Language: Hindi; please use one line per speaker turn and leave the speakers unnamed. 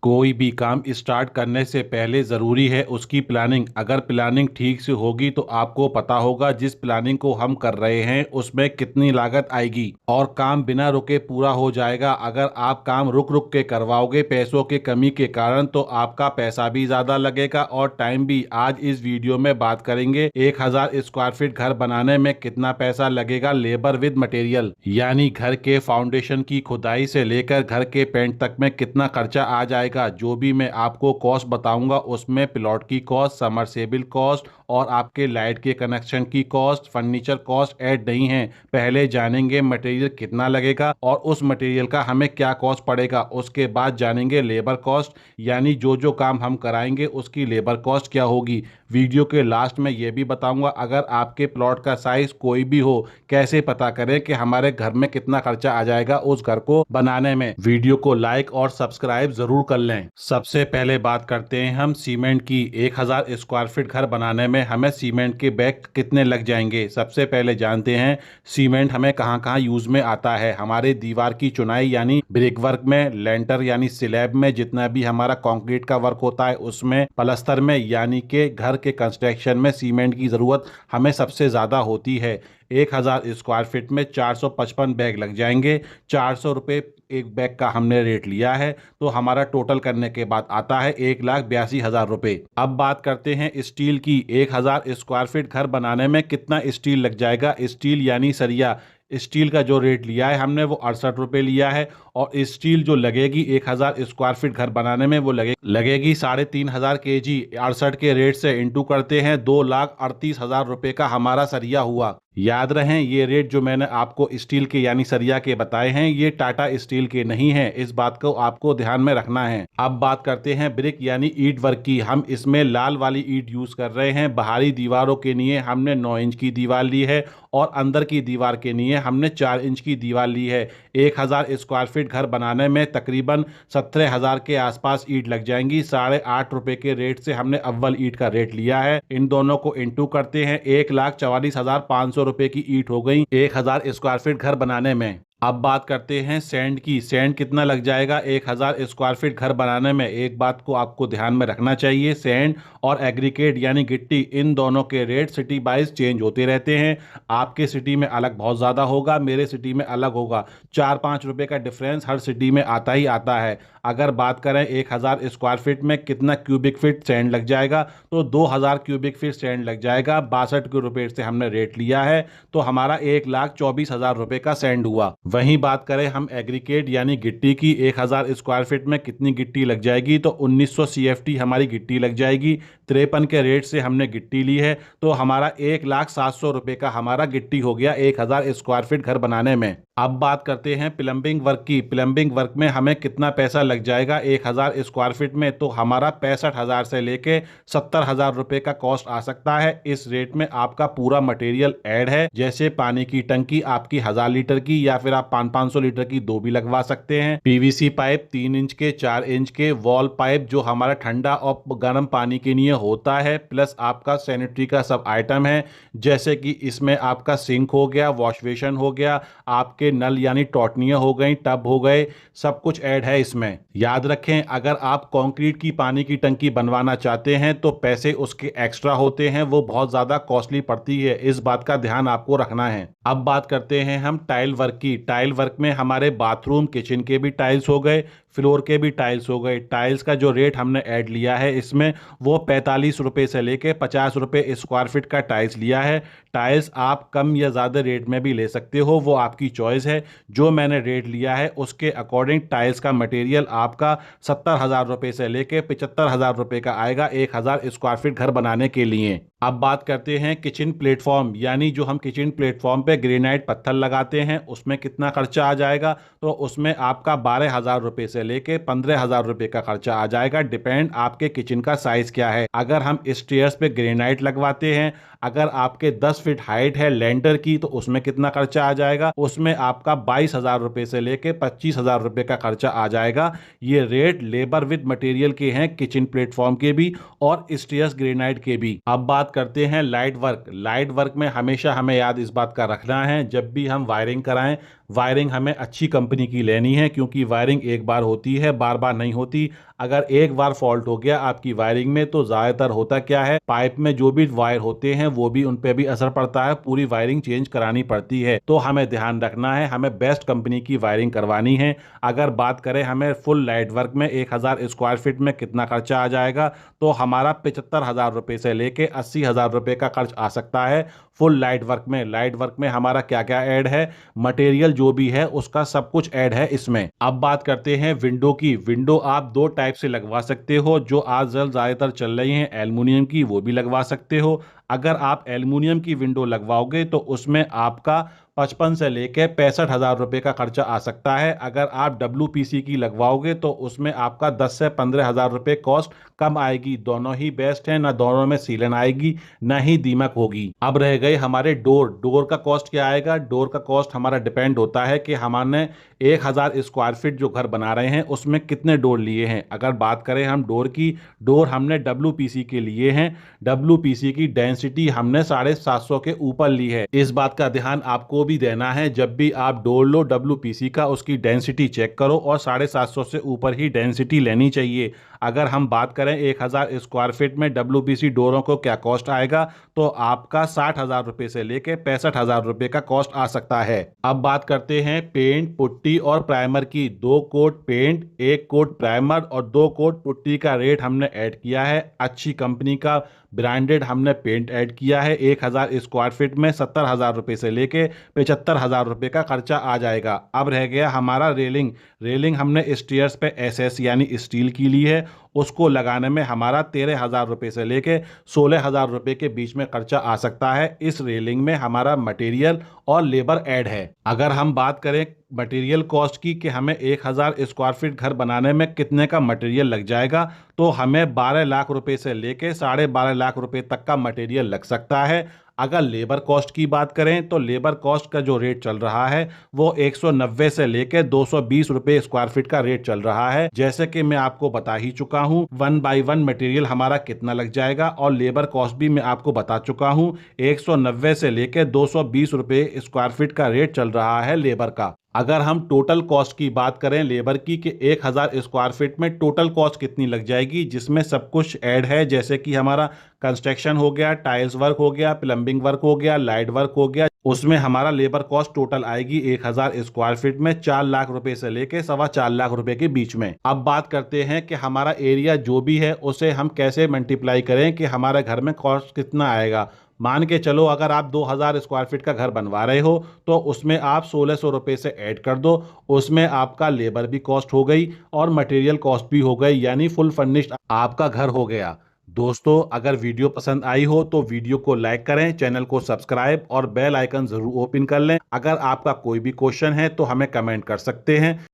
कोई भी काम स्टार्ट करने से पहले ज़रूरी है उसकी प्लानिंग। अगर प्लानिंग ठीक से होगी तो आपको पता होगा जिस प्लानिंग को हम कर रहे हैं उसमें कितनी लागत आएगी और काम बिना रुके पूरा हो जाएगा। अगर आप काम रुक रुक के करवाओगे पैसों के कमी के कारण तो आपका पैसा भी ज़्यादा लगेगा और टाइम भी। आज इस वीडियो में बात करेंगे 1000 स्क्वायर फीट घर बनाने में कितना पैसा लगेगा लेबर विद मटेरियल, यानी घर के फाउंडेशन की खुदाई से लेकर घर के पेंट तक में कितना खर्चा आ जाएगा। जो भी मैं आपको कॉस्ट बताऊंगा उसमें प्लॉट की कॉस्ट, समरसेबिल कॉस्ट और आपके लाइट के कनेक्शन की कॉस्ट, फर्नीचर कॉस्ट ऐड नहीं है। पहले जानेंगे मटेरियल कितना लगेगा और उस मटेरियल का हमें क्या कॉस्ट पड़ेगा। उसके बाद जानेंगे लेबर कॉस्ट, यानी जो जो काम हम कराएंगे उसकी लेबर कॉस्ट क्या होगी। वीडियो के लास्ट में यह भी बताऊंगा अगर आपके प्लॉट का साइज कोई भी हो कैसे पता करें कि हमारे घर में कितना खर्चा आ जाएगा उस घर को बनाने में। वीडियो को लाइक और सब्सक्राइब जरूर कर लें। सबसे पहले बात करते हैं हम सीमेंट की। 1000 स्क्वायर फीट घर बनाने में हमें सीमेंट के बैग कितने लग जाएंगे। सबसे पहले जानते हैं सीमेंट हमें कहाँ कहाँ यूज में आता है। हमारे दीवार की चुनाई यानी ब्रिक वर्क में, लेंटर यानी स्लैब में, जितना भी हमारा कंक्रीट का वर्क होता है उसमें, पलस्तर में यानी कि घर के कंस्ट्रक्शन में सीमेंट की ज़रूरत हमें सबसे ज़्यादा होती है। 1000 स्क्वायर फीट में 455 बैग लग जाएंगे। 400 रुपये एक बैग का हमने रेट लिया है तो हमारा टोटल करने के बाद आता है 1,82,000 रुपये। अब बात करते हैं स्टील की। 1000 स्क्वायर फीट घर बनाने में कितना स्टील लग जाएगा। स्टील यानी सरिया, स्टील का जो रेट लिया है हमने वो 68 रुपये लिया है और स्टील जो लगेगी 1000 स्क्वायर फीट घर बनाने में वो लगेगी 3,500 kg। 68 के रेट से इंटू करते हैं 2,38,000 रुपये का हमारा सरिया हुआ। याद रहें ये रेट जो मैंने आपको स्टील के यानी सरिया के बताए हैं ये टाटा स्टील के नहीं है, इस बात को आपको ध्यान में रखना है। अब बात करते हैं ब्रिक यानी ईंट वर्क की। हम इसमें लाल वाली ईंट यूज कर रहे हैं। बाहरी दीवारों के लिए हमने 9 इंच की दीवार ली है और अंदर की दीवार के लिए हमने 4 इंच की दीवार ली है। 1000 स्क्वायर फीट घर बनाने में तकरीबन 17,000 के आसपास ईंट लग जाएंगी। 8.5 रुपए के रेट से हमने अव्वल ईंट का रेट लिया है। इन दोनों को इंटू करते हैं 1,44,500 रुपए की ईंट हो गई 1000 स्क्वायर फीट घर बनाने में। अब बात करते हैं सैंड की। सैंड कितना लग जाएगा 1000 स्क्वायर फीट घर बनाने में। एक बात को आपको ध्यान में रखना चाहिए, सैंड और एग्रीकेट यानी गिट्टी इन दोनों के रेट सिटी वाइज चेंज होते रहते हैं। आपके सिटी में अलग बहुत ज़्यादा होगा, मेरे सिटी में अलग होगा। 4-5 रुपए का डिफरेंस हर सिटी में आता ही आता है। अगर बात करें 1000 स्क्वायर फीट में कितना क्यूबिक फीट सैंड लग जाएगा तो 2000 क्यूबिक फीट सैंड लग जाएगा। 62 रुपये से हमने रेट लिया है तो हमारा 1,24,000 रुपये का सैंड हुआ। वहीं बात करें हम एग्रीकेट यानी गिट्टी की, 1000 स्क्वायर फीट में कितनी गिट्टी लग जाएगी तो 1900 CFT हमारी गिट्टी लग जाएगी। 53 के रेट से हमने गिट्टी ली है तो हमारा 1,07,000 रुपये का हमारा गिट्टी हो गया 1000 स्क्वायर फीट घर बनाने में। अब बात करते हैं प्लम्बिंग वर्क की। प्लम्बिंग वर्क में हमें कितना पैसा लग जाएगा 1000 स्क्वायर फीट में तो हमारा 65,000 से लेके 70,000 रुपये का कॉस्ट आ सकता है। इस रेट में आपका पूरा मटेरियल ऐड है, जैसे पानी की टंकी आपकी 1000 लीटर की या फिर आप 500 लीटर की दो भी लगवा सकते हैं। PVC पाइप 3 इंच के, 4 इंच के, वॉल पाइप जो हमारा ठंडा और गर्म पानी के लिए होता है, प्लस आपका सैनिटरी का सब आइटम है, जैसे कि इसमें आपका सिंक हो गया, वॉश बेसिन हो गया, आपके नल यानी टॉटनियाँ हो गई, टब हो गए, सब कुछ ऐड है इसमें। याद रखें अगर आप कंक्रीट की पानी की टंकी बनवाना चाहते हैं तो पैसे उसके एक्स्ट्रा होते हैं, वो बहुत ज़्यादा कॉस्टली पड़ती है, इस बात का ध्यान आपको रखना है। अब बात करते हैं हम टाइल वर्क की। टाइल वर्क में हमारे बाथरूम किचन के भी टाइल्स हो गए, फ्लोर के भी टाइल्स हो गए। टाइल्स का जो रेट हमने ऐड लिया है इसमें वो 45 रुपये से लेके 50 रुपये स्क्वायर फीट का टाइल्स लिया है। टाइल्स आप कम या ज़्यादा रेट में भी ले सकते हो, वो आपकी चॉइस है। जो मैंने रेट लिया है उसके अकॉर्डिंग टाइल्स का मटेरियल आपका 70,000 रुपये से लेके 75,000 रुपये का आएगा 1000 स्क्वायर फीट घर बनाने के लिए। अब बात करते हैं किचन प्लेटफॉर्म, यानी जो हम किचन प्लेटफॉर्म पे ग्रेनाइट पत्थर लगाते हैं उसमें कितना खर्चा आ जाएगा तो उसमें आपका 12,000 रुपये से लेके 15,000 रुपये का खर्चा आ जाएगा। डिपेंड आपके किचन का साइज क्या है। अगर हम स्टेयर्स पे ग्रेनाइट लगवाते हैं, अगर आपके 10 फीट हाइट है लेंटर की तो उसमें कितना खर्चा आ जाएगा, उसमें आपका 22,000 रुपये से लेके 25,000 रुपये का खर्चा आ जाएगा। ये रेट लेबर विद मटेरियल के हैं, किचन प्लेटफॉर्म के भी और स्टेयर्स ग्रेनाइट के भी। अब बात करते हैं लाइट वर्क। लाइट वर्क में हमेशा हमें याद इस बात का रखना है जब भी हम वायरिंग कराएं, वायरिंग हमें अच्छी कंपनी की लेनी है, क्योंकि वायरिंग एक बार होती है, बार बार नहीं होती। अगर एक बार फॉल्ट हो गया आपकी वायरिंग में तो ज्यादातर होता क्या है, पाइप में जो भी वायर होते हैं वो भी उन पे भी असर पड़ता है, पूरी वायरिंग चेंज करानी पड़ती है। तो हमें ध्यान रखना है, हमें बेस्ट कंपनी की वायरिंग करवानी है। अगर बात करें हमें फुल लाइट वर्क में 1,000 स्क्वायर फीट में कितना खर्चा आ जाएगा, तो हमारा 75,000 रुपये से लेके 80,000 रुपये का खर्च आ सकता है फुल लाइट वर्क में। लाइट वर्क में हमारा क्या क्या ऐड है, मटेरियल जो भी है उसका सब कुछ ऐड है इसमें। अब बात करते हैं विंडो की। विंडो आप दो टाइप से लगवा सकते हो, जो आजकल ज्यादातर चल रही हैं एल्युमिनियम की, वो भी लगवा सकते हो। अगर आप एल्युमिनियम की विंडो लगवाओगे तो उसमें आपका 55 से लेकर 65,000 रुपये का खर्चा आ सकता है। अगर आप WPC की लगवाओगे तो उसमें आपका 10 से 15,000 रुपये कॉस्ट कम आएगी। दोनों ही बेस्ट है, ना दोनों में सीलन आएगी ना ही दीमक होगी। अब रह गए हमारे डोर। डोर का कॉस्ट क्या आएगा? डोर का कॉस्ट हमारा डिपेंड होता है कि हमने 1,000 स्क्वायर फीट जो घर बना रहे हैं उसमें कितने डोर लिए हैं। अगर बात करें हम डोर की, डोर हमने WPC के लिए हैं। WPC की डेंसिटी हमने 750 के ऊपर ली है। इस बात का ध्यान आपको भी देना है, जब भी आप डोर लो WPC का उसकी डेंसिटी चेक करो और 750 से ऊपर ही डेंसिटी लेनी चाहिए। अगर हम बात करें 1,000 स्क्वायर फीट में WPC डोरों को क्या कॉस्ट आएगा, तो आपका 60,000 रुपये से लेके 65,000 रुपये का कॉस्ट आ सकता है। अब बात करते हैं पेंट, पुट्टी और प्राइमर की। 2 कोट पेंट, 1 कोट प्राइमर और 2 कोट पुट्टी का रेट हमने ऐड किया है। अच्छी कंपनी का ब्रांडेड हमने पेंट ऐड किया है। 1,000 स्क्वायर फीट में 70,000 रुपये से लेके 75,000 रुपये का खर्चा आ जाएगा। अब रह गया हमारा रेलिंग। रेलिंग हमने स्टेयर्स पे SS यानी स्टील की ली है। उसको लगाने में हमारा 13,000 रुपये से लेके 16,000 रुपये के बीच में खर्चा आ सकता है। इस रेलिंग में हमारा मटेरियल और लेबर ऐड है। अगर हम बात करें मटेरियल कॉस्ट की कि हमें 1,000 स्क्वायर फीट घर बनाने में कितने का मटेरियल लग जाएगा, तो हमें 12 लाख रुपए से लेके 12.5 लाख रुपए तक का मटेरियल लग सकता है। अगर लेबर कॉस्ट की बात करें तो लेबर कॉस्ट का जो रेट चल रहा है वो 190 से लेके 220 रुपए स्क्वायर फीट का रेट चल रहा है। जैसे कि मैं आपको बता ही चुका हूं 1 बाई 1 मटेरियल हमारा कितना लग जाएगा और लेबर कॉस्ट भी मैं आपको बता चुका हूं। 190 से लेके 220 रुपए स्क्वायर फीट का रेट चल रहा है लेबर का। अगर हम टोटल कॉस्ट की बात करें लेबर की कि 1,000 स्क्वायर फीट में टोटल कॉस्ट कितनी लग जाएगी, जिसमें सब कुछ ऐड है, जैसे कि हमारा कंस्ट्रक्शन हो गया, टाइल्स वर्क हो गया, प्लम्बिंग वर्क हो गया, लाइट वर्क हो गया, उसमें हमारा लेबर कॉस्ट टोटल आएगी 1,000 स्क्वायर फीट में 4 लाख रुपए से लेके 4.25 लाख रुपए के बीच में। अब बात करते हैं कि हमारा एरिया जो भी है उसे हम कैसे मल्टीप्लाई करें कि हमारे घर में कॉस्ट कितना आएगा। मान के चलो अगर आप 2,000 स्क्वायर फीट का घर बनवा रहे हो तो उसमें आप 1,600 रुपये से ऐड कर दो। उसमें आपका लेबर भी कॉस्ट हो गई और मटेरियल कॉस्ट भी हो गई, यानी फुल फर्निश्ड आपका घर हो गया। दोस्तों अगर वीडियो पसंद आई हो तो वीडियो को लाइक करें, चैनल को सब्सक्राइब और बेल आइकन जरूर ओपन कर लें। अगर आपका कोई भी क्वेश्चन है तो हमें कमेंट कर सकते हैं।